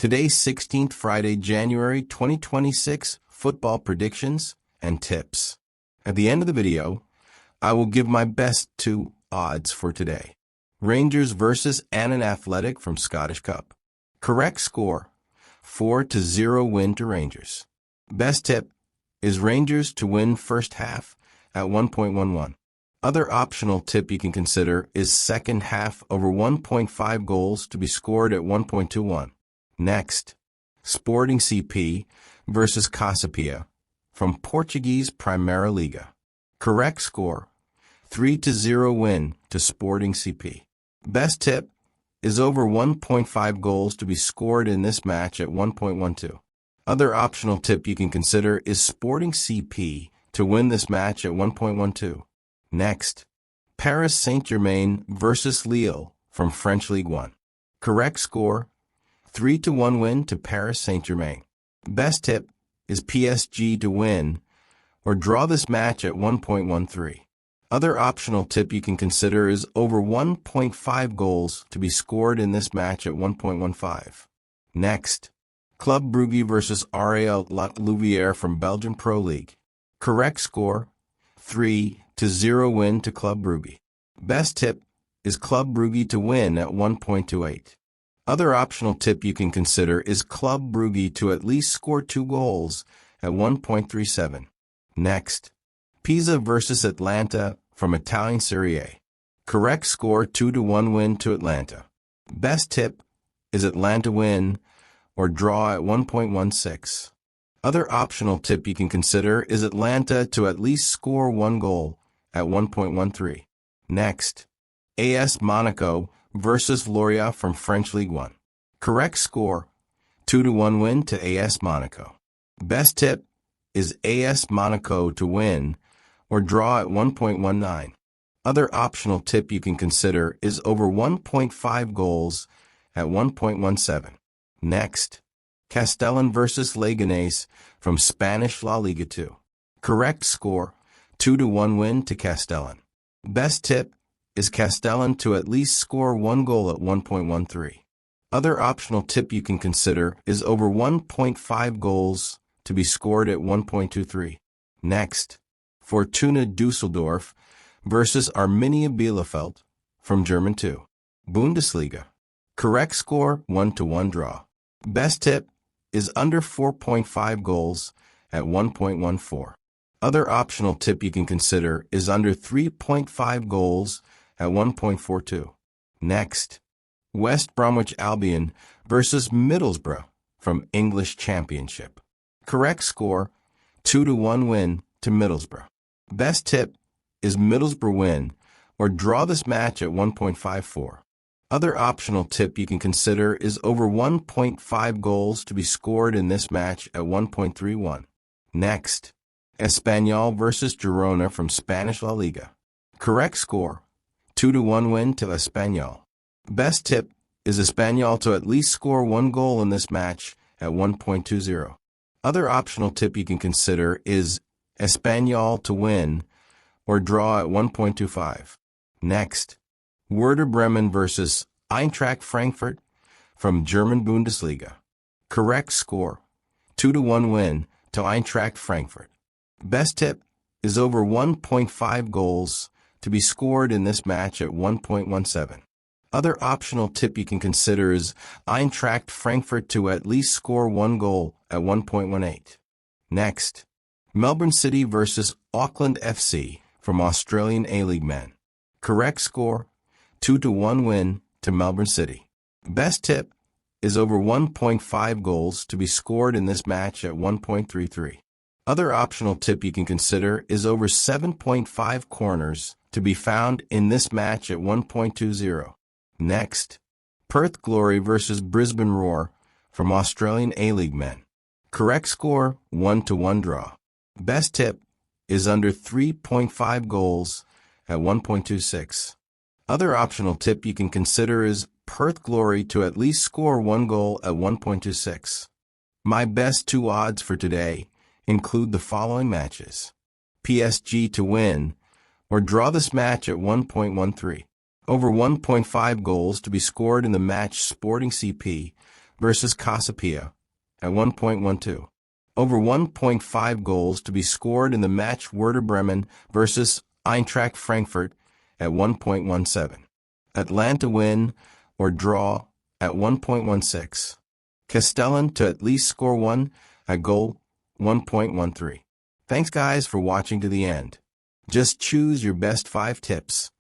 Today's 16th Friday, January 2026 football predictions and tips. At the end of the video, I will give my best two odds for today. Rangers versus Annan Athletic from Scottish Cup. Correct score, 4-0 win to Rangers. Best tip is Rangers to win first half at 1.11. Other optional tip you can consider is second half over 1.5 goals to be scored at 1.21. Next, Sporting CP versus Casapia from Portuguese Primeira Liga. Correct score, 3-0 win to Sporting CP. Best tip is over 1.5 goals to be scored in this match at 1.12. Other optional tip you can consider is Sporting CP to win this match at 1.12. Next, Paris Saint-Germain versus Lille from French Ligue 1. Correct score, 3-1 win to Paris Saint-Germain. Best tip is PSG to win or draw this match at 1.13. Other optional tip you can consider is over 1.5 goals to be scored in this match at 1.15. Next, Club Brugge versus RAL Louvière from Belgian Pro League. Correct score, 3-0 win to Club Brugge. Best tip is Club Brugge to win at 1.28. Other optional tip you can consider is Club Brugge to at least score 2 goals at 1.37. Next, Pisa versus Atlanta from Italian Serie A. Correct score, 2-1 win to Atlanta. Best tip is Atlanta win or draw at 1.16. Other optional tip you can consider is Atlanta to at least score 1 goal at 1.13. Next, AS Monaco versus Lorient from French Ligue 1. Correct score, 2-1 win to AS Monaco. Best tip is AS Monaco to win or draw at 1.19. Other optional tip you can consider is over 1.5 goals at 1.17. Next, Castellon versus Leganés from Spanish La Liga 2. Correct score, 2-1 win to Castellon. Best tip is Castellon to at least score 1 goal at 1.13. Other optional tip you can consider is over 1.5 goals to be scored at 1.23. Next, Fortuna Düsseldorf versus Arminia Bielefeld from German 2. Bundesliga. Correct score, 1-1 draw. Best tip is under 4.5 goals at 1.14. Other optional tip you can consider is under 3.5 goals at 1.42. Next, West Bromwich Albion versus Middlesbrough from English Championship. Correct score, 2-1 win to Middlesbrough. Best tip is Middlesbrough win or draw this match at 1.54. Other optional tip you can consider is over 1.5 goals to be scored in this match at 1.31. Next, Espanyol versus Girona from Spanish La Liga. Correct score, 2-1 win to Espanyol. Best tip is Espanyol to at least score 1 goal in this match at 1.20. Other optional tip you can consider is Espanyol to win or draw at 1.25. Next, Werder Bremen versus Eintracht Frankfurt from German Bundesliga. Correct score, 2-1 win to Eintracht Frankfurt. Best tip is over 1.5 goals to be scored in this match at 1.17. Other optional tip you can consider is Eintracht Frankfurt to at least score 1 goal at 1.18. Next, Melbourne City versus Auckland FC from Australian A-League men. Correct score, 2-1 win to Melbourne City. Best tip is over 1.5 goals to be scored in this match at 1.33. Other optional tip you can consider is over 7.5 corners to be found in this match at 1.20. Next, Perth Glory versus Brisbane Roar from Australian A-League men. Correct score, 1-1 draw. Best tip is under 3.5 goals at 1.26. Other optional tip you can consider is Perth Glory to at least score 1 goal at 1.26. My best two odds for today include the following matches. PSG to win or draw this match at 1.13. Over 1.5 goals to be scored in the match Sporting CP versus Casapia at 1.12. Over 1.5 goals to be scored in the match Werder Bremen versus Eintracht Frankfurt at 1.17. Atlanta win or draw at 1.16. Castellan to at least score one at goal 1.13. Thanks guys for watching to the end. Just choose your best 5 tips